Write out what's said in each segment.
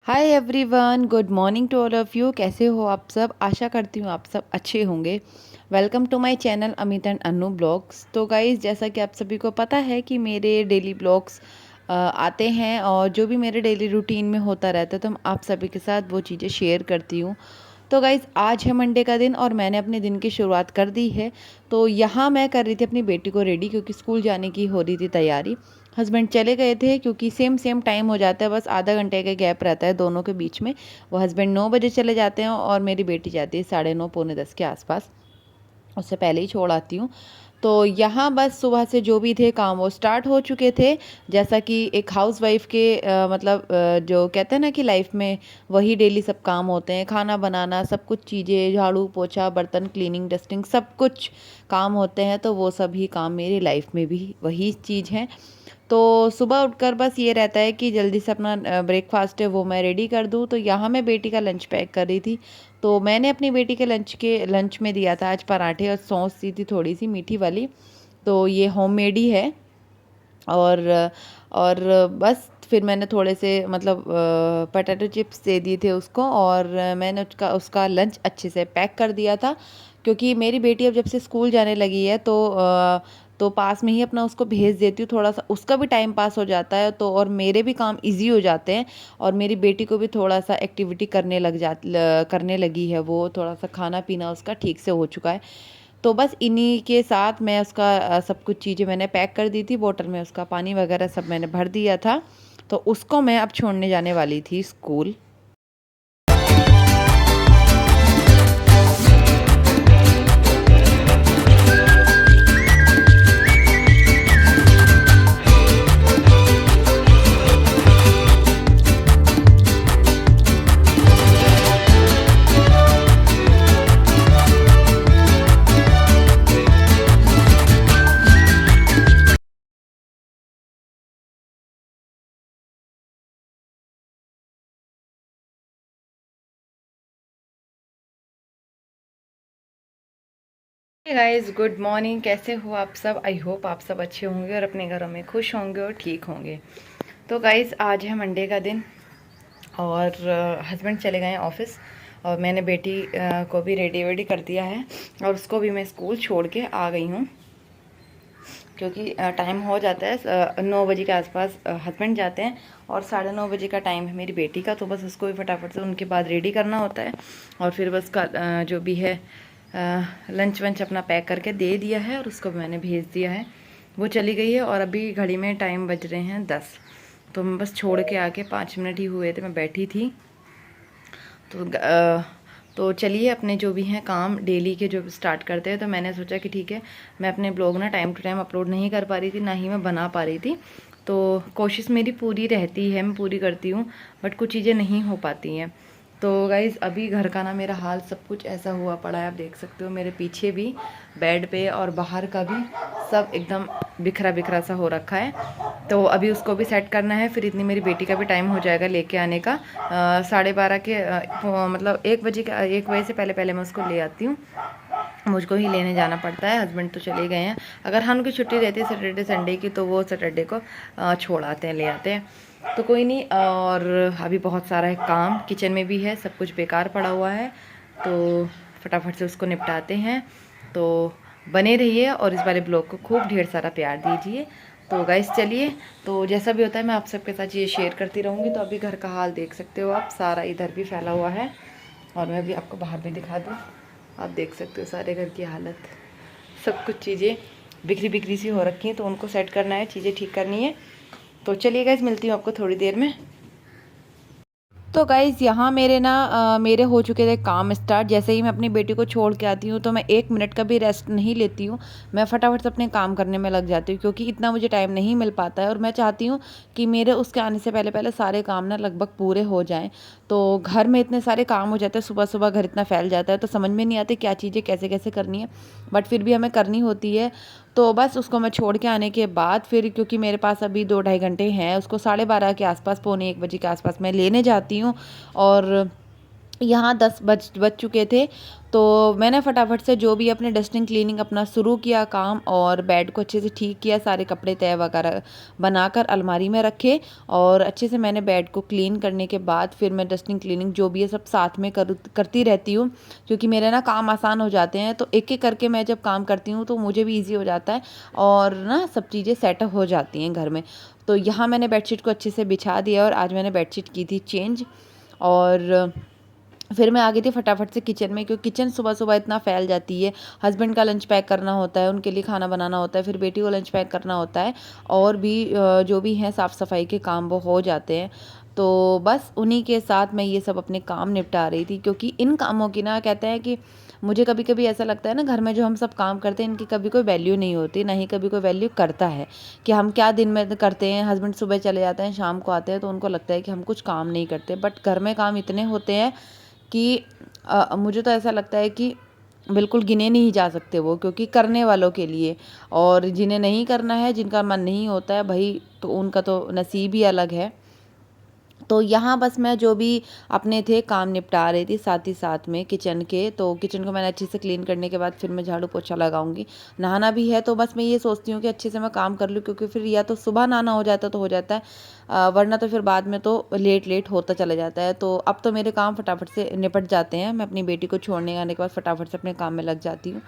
Hi everyone, good morning to all of you. कैसे हो आप सब? आशा करती हूँ आप सब अच्छे होंगे। Welcome to my channel Amit and Anu blogs. तो गाइज़, जैसा कि आप सभी को पता है कि मेरे डेली ब्लॉग्स आते हैं और जो भी मेरे डेली रूटीन में होता रहता है तो मैं आप सभी के साथ वो चीज़ें शेयर करती हूँ। तो गाइज़, आज है मंडे का दिन और मैंने अपने दिन की शुरुआत कर दी है। तो यहाँ मैं कर रही थी अपनी बेटी को रेडी, क्योंकि स्कूल जाने की हो रही थी तैयारी। हस्बैंड चले गए थे क्योंकि सेम सेम टाइम हो जाता है, बस आधा घंटे का गैप रहता है दोनों के बीच में। वो हस्बैंड 9 बजे चले जाते हैं और मेरी बेटी जाती है 9:30 पौने 10 के आसपास। उससे पहले ही छोड़ आती हूँ। तो यहाँ बस सुबह से जो भी थे काम वो स्टार्ट हो चुके थे। जैसा कि एक हाउसवाइफ़ के जो कहते हैं ना कि लाइफ में वही डेली सब काम होते हैं, खाना बनाना, सब कुछ चीज़ें, झाड़ू पोछा, बर्तन क्लीनिंग डस्टिंग, सब कुछ काम होते हैं। तो वो सभी काम मेरी लाइफ में भी वही चीज़ है। तो सुबह उठकर बस ये रहता है कि जल्दी से अपना ब्रेकफास्ट है वो मैं रेडी कर दूँ। तो यहाँ मैं बेटी का लंच पैक कर रही थी। तो मैंने अपनी बेटी के लंच में दिया था आज पराठे और सॉस दी थी थोड़ी सी मीठी वाली। तो ये होममेड ही है। और और बस फिर मैंने थोड़े से पोटैटो चिप्स दे दिए थे उसको, और मैंने उसका उसका लंच अच्छे से पैक कर दिया था। क्योंकि मेरी बेटी अब जब से स्कूल जाने लगी है तो पास में ही अपना उसको भेज देती हूँ, थोड़ा सा उसका भी टाइम पास हो जाता है तो, और मेरे भी काम इजी हो जाते हैं। और मेरी बेटी को भी थोड़ा सा एक्टिविटी करने लगी है, वो थोड़ा सा खाना पीना उसका ठीक से हो चुका है। तो बस इन्हीं के साथ मैं उसका सब कुछ चीज़ें मैंने पैक कर दी थी, बोतल में उसका पानी वगैरह सब मैंने भर दिया था। तो उसको मैं अब छोड़ने जाने वाली थी स्कूल। Guys, good morning. कैसे हो आप सब? आई होप आप सब अच्छे होंगे और अपने घरों में खुश होंगे और ठीक होंगे। तो गाइस, आज है मंडे का दिन और हस्बैंड चले गए हैं ऑफिस, और मैंने बेटी को भी रेडी वेडी कर दिया है और उसको भी मैं स्कूल छोड़ के आ गई हूँ। क्योंकि टाइम हो जाता है 9 बजे के आसपास हस्बैंड जाते हैं और 9:30 बजे का टाइम है मेरी बेटी का। तो बस उसको भी फटाफट से उनके बाद रेडी करना होता है और फिर बस का जो भी है लंच वंच अपना पैक करके दे दिया है और उसको मैंने भेज दिया है। वो चली गई है और अभी घड़ी में टाइम बज रहे हैं 10। तो मैं बस छोड़ के आके 5 मिनट ही हुए थे, मैं बैठी थी। तो तो चलिए अपने जो भी हैं काम डेली के जो स्टार्ट करते हैं। तो मैंने सोचा कि ठीक है, मैं अपने ब्लॉग ना टाइम टू टाइम अपलोड नहीं कर पा रही थी, ना ही मैं बना पा रही थी। तो कोशिश मेरी पूरी रहती है, मैं पूरी करती हूँ, बट कुछ चीज़ें नहीं हो पाती हैं। तो गाइज़, अभी घर का ना मेरा हाल सब कुछ ऐसा हुआ पड़ा है, आप देख सकते हो मेरे पीछे भी बेड पे और बाहर का भी सब एकदम बिखरा बिखरा सा हो रखा है। तो अभी उसको भी सेट करना है, फिर इतनी मेरी बेटी का भी टाइम हो जाएगा लेके आने का। 12:30 के 1 बजे से पहले पहले मैं उसको ले आती हूँ। मुझको ही लेने जाना पड़ता है, हस्बैंड तो चले गए हैं। अगर हम की छुट्टी रहती है सैटरडे संडे की तो वो सैटरडे को छोड़ आते हैं, ले आते हैं। तो कोई नहीं। और अभी बहुत सारा है काम, किचन में भी है, सब कुछ बेकार पड़ा हुआ है। तो फटाफट से उसको निपटाते हैं। तो बने रहिए और इस वाले ब्लॉग को खूब ढेर सारा प्यार दीजिए। तो गाइस चलिए, तो जैसा भी होता है मैं आप सबके साथ ये शेयर करती रहूँगी। तो अभी घर का हाल देख सकते हो आप, सारा इधर भी फैला हुआ है और मैं भी आपको बाहर भी दिखा दूँ। आप देख सकते हो सारे घर की हालत, सब कुछ चीज़ें बिखरी बिखरी सी हो रखी हैं, तो उनको सेट करना है, चीज़ें ठीक करनी है। तो चलिए गाइस, मिलती हूँ आपको थोड़ी देर में। तो गाइज़, यहाँ मेरे हो चुके थे काम स्टार्ट। जैसे ही मैं अपनी बेटी को छोड़ के आती हूँ तो मैं 1 मिनट का भी रेस्ट नहीं लेती हूँ, मैं फटाफट से अपने काम करने में लग जाती हूँ, क्योंकि इतना मुझे टाइम नहीं मिल पाता है और मैं चाहती हूँ कि मेरे उसके आने से पहले पहले सारे काम ना लगभग पूरे हो जाएँ। तो घर में इतने सारे काम हो जाते हैं, सुबह सुबह घर इतना फैल जाता है तो समझ में नहीं आती क्या चीज़ें कैसे कैसे करनी है, बट फिर भी हमें करनी होती है। तो बस उसको मैं छोड़ के आने के बाद फिर, क्योंकि मेरे पास अभी 2-2.5 घंटे हैं, उसको 12:30 के आसपास, 1:45 के आसपास मैं लेने जाती हूँ। और यहाँ 10 बज चुके थे। तो मैंने फटाफट से जो भी अपने डस्टिंग क्लीनिंग अपना शुरू किया काम, और बेड को अच्छे से ठीक किया, सारे कपड़े तय वगैरह बनाकर अलमारी में रखे, और अच्छे से मैंने बेड को क्लीन करने के बाद फिर मैं डस्टिंग क्लीनिंग जो भी है सब साथ में करती रहती हूँ, क्योंकि मेरे ना काम आसान हो जाते हैं। तो एक एक करके मैं जब काम करती हूँ तो मुझे भी ईजी हो जाता है, और ना सब चीज़ें सेटअप हो जाती हैं घर में। तो यहाँ मैंने बेडशीट को अच्छे से बिछा दिया, और आज मैंने बेडशीट की थी चेंज। और फिर मैं आ गई थी फटाफट से किचन में, क्योंकि किचन सुबह सुबह इतना फैल जाती है। हस्बैंड का लंच पैक करना होता है, उनके लिए खाना बनाना होता है, फिर बेटी को लंच पैक करना होता है, और भी जो भी हैं साफ़ सफाई के काम वो हो जाते हैं। तो बस उन्हीं के साथ मैं ये सब अपने काम निपटा रही थी, क्योंकि इन कामों की ना कहते हैं कि मुझे कभी कभी ऐसा लगता है ना, घर में जो हम सब काम करते हैं इनकी कभी कोई वैल्यू नहीं होती, ना ही कभी कोई वैल्यू करता है कि हम क्या दिन में करते हैं। हस्बैंड सुबह चले जाते हैं, शाम को आते हैं, तो उनको लगता है कि हम कुछ काम नहीं करते, बट घर में काम इतने होते हैं कि मुझे तो ऐसा लगता है कि बिल्कुल गिने नहीं जा सकते वो, क्योंकि करने वालों के लिए। और जिन्हें नहीं करना है, जिनका मन नहीं होता है भाई, तो उनका तो नसीब ही अलग है। तो यहाँ बस मैं जो भी अपने थे काम निपटा रही थी, साथ ही साथ में किचन के। तो किचन को मैंने अच्छे से क्लीन करने के बाद फिर मैं झाड़ू पोछा लगाऊंगी। नहाना भी है, तो बस मैं ये सोचती हूँ कि अच्छे से मैं काम कर लूँ, क्योंकि फिर या तो सुबह नहाना हो जाता तो हो जाता है, वरना तो फिर बाद में तो लेट लेट होता चला जाता है। तो अब तो मेरे काम फटाफट से निपट जाते हैं। मैं अपनी बेटी को छोड़ने आने के बाद फटाफट से अपने काम में लग जाती हूँ।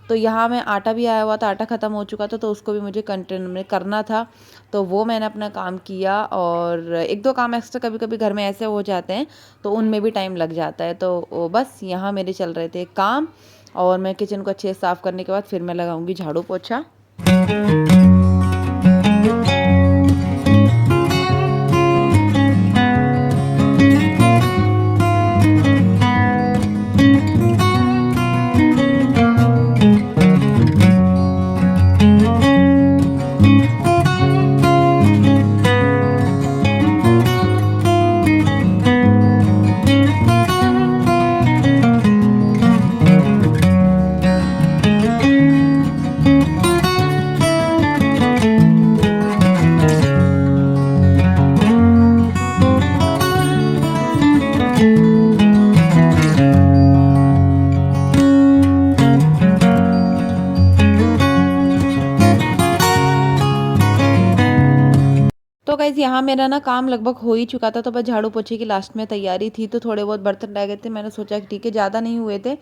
तो यहाँ मैं आटा भी आया हुआ था, आटा ख़त्म हो चुका था, तो उसको भी मुझे कंटेनर में करना था। तो वो मैंने अपना काम किया, और एक दो काम एक्स्ट्रा कभी कभी घर में ऐसे हो जाते हैं, तो उनमें भी टाइम लग जाता है। तो बस यहाँ मेरे चल रहे थे काम, और मैं किचन को अच्छे से साफ़ करने के बाद फिर मैं लगाऊंगी झाड़ू पोछा। तो गाइज़ यहाँ मेरा ना काम लगभग हो ही चुका था, तो बस झाड़ू पोछे की लास्ट में तैयारी थी। तो थोड़े बहुत बर्तन रह गए थे, मैंने सोचा कि ठीक है, ज़्यादा नहीं हुए थे,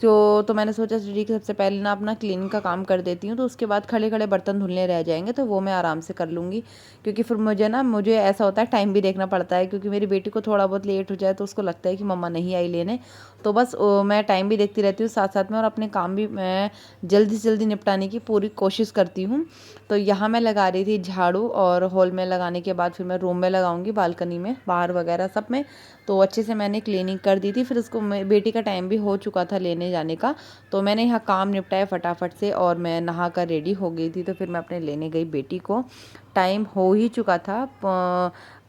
तो मैंने सोचा ठीक है सबसे पहले ना अपना क्लीनिंग का काम कर देती हूँ, तो उसके बाद खड़े खड़े बर्तन धुलने रह जाएंगे, तो वो मैं आराम से कर लूँगी। क्योंकि फिर मुझे ऐसा होता है, टाइम भी देखना पड़ता है, क्योंकि मेरी बेटी को थोड़ा बहुत लेट हो जाए तो उसको लगता है कि मम्मा नहीं आई लेने। तो बस मैं टाइम भी देखती रहती हूँ साथ साथ में, और अपने काम भी मैं जल्दी से जल्दी निपटाने की पूरी कोशिश करती हूँ। तो यहाँ मैं लगा रही थी झाड़ू, और हॉल में लगाने के बाद फिर मैं रूम में लगाऊंगी, बालकनी में, बाहर वगैरह सब में। तो अच्छे से मैंने क्लीनिंग कर दी थी। फिर उसको बेटी का टाइम भी हो चुका था लेने जाने का, तो मैंने यहाँ काम निपटाया फटाफट से, और मैं नहा कर रेडी हो गई थी। तो फिर मैं अपने लेने गई बेटी को। टाइम हो ही चुका था,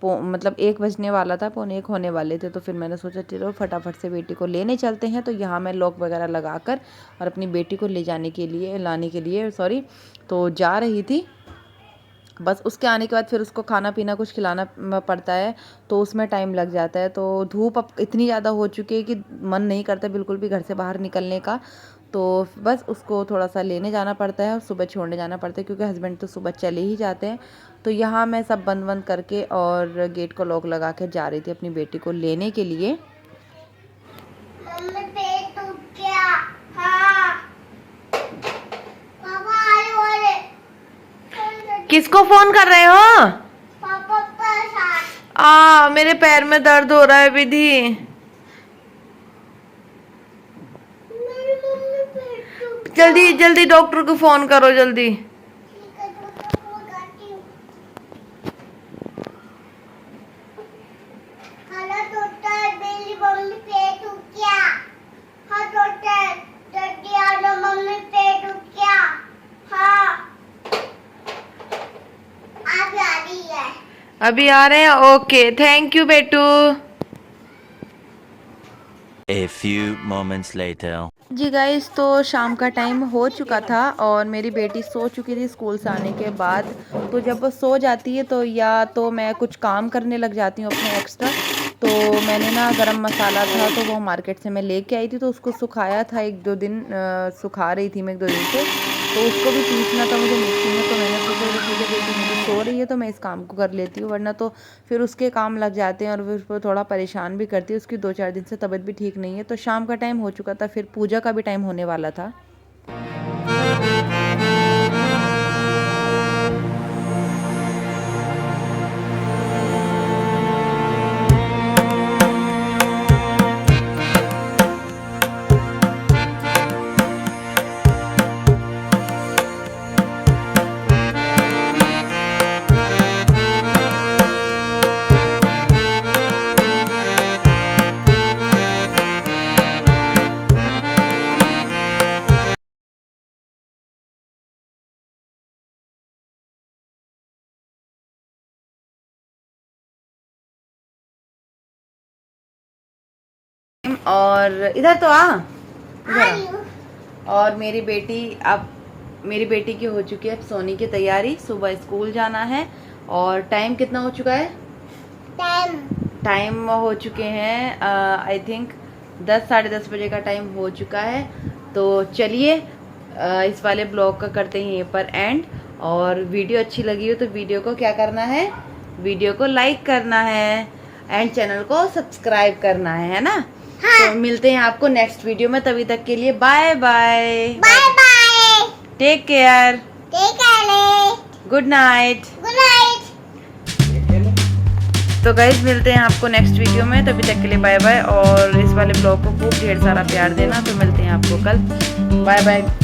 मतलब 1 बजने वाला था, 1:45 होने वाले थे। तो फिर मैंने सोचा चलो फटाफट से बेटी को लेने चलते हैं। तो यहाँ मैं लॉक वगैरह लगा कर और अपनी बेटी को लाने के लिए तो जा रही थी। बस उसके आने के बाद फिर उसको खाना पीना कुछ खिलाना पड़ता है, तो उसमें टाइम लग जाता है। तो धूप अब इतनी ज़्यादा हो चुकी है कि मन नहीं करता बिल्कुल भी घर से बाहर निकलने का। तो बस उसको थोड़ा सा लेने जाना पड़ता है और सुबह छोड़ने जाना पड़ता है, क्योंकि हस्बैंड तो सुबह चले ही जाते हैं। तो यहाँ मैं सब बंद करके और गेट को लॉक लगा के जा रही थी अपनी बेटी को लेने के लिए। किसको फोन कर रहे हो? पापा। मेरे पैर में दर्द हो रहा है विधि। जल्दी जल्दी डॉक्टर को फोन करो जल्दी। अभी आ रहे हैं, ओके, थैंक यू बेटू। A few moments later. जी गाइस, तो शाम का टाइम हो चुका था और मेरी बेटी सो चुकी थी स्कूल से आने के बाद। तो जब वो सो जाती है तो या तो मैं कुछ काम करने लग जाती हूँ अपने एक्स्ट्रा, तो मैंने ना गरम मसाला था तो वो मार्केट से मैं लेके आई थी, तो उसको सुखाया था 1-2 दिन, सुखा रही थी मैं 1-2 दिन से, तो उसको भी पीसना था मुझे मिक्सी में। तो मैंने सोचा ठीक है बेटी मेरी सो रही है तो मैं इस काम को कर लेती हूँ, वरना तो फिर उसके काम लग जाते हैं और फिर उसको थोड़ा परेशान भी करती है। उसकी 2-4 दिन से तबीयत भी ठीक नहीं है। तो शाम का टाइम हो चुका था, फिर पूजा का भी टाइम होने वाला था। और इधर तो आ, इधर आ। और मेरी बेटी, अब मेरी बेटी की हो चुकी है अब सोने की तैयारी, सुबह स्कूल जाना है। और टाइम कितना हो चुका है? टाइम हो चुके हैं आई थिंक 10 साढ़े 10 बजे का टाइम हो चुका है। तो चलिए इस वाले ब्लॉग का करते हैं यहीं पर एंड। और वीडियो अच्छी लगी हो तो वीडियो को क्या करना है, वीडियो को लाइक करना है एंड चैनल को सब्सक्राइब करना है ना। हाँ। तो मिलते हैं आपको नेक्स्ट वीडियो में, तभी तक के लिए bye bye. Bye bye. Take care. Take care. Good night. Good night. तो गाइज मिलते हैं आपको नेक्स्ट वीडियो में, तभी तक के लिए बाय बाय। और इस वाले ब्लॉग को खूब ढेर सारा प्यार देना। तो मिलते हैं आपको कल। Bye bye.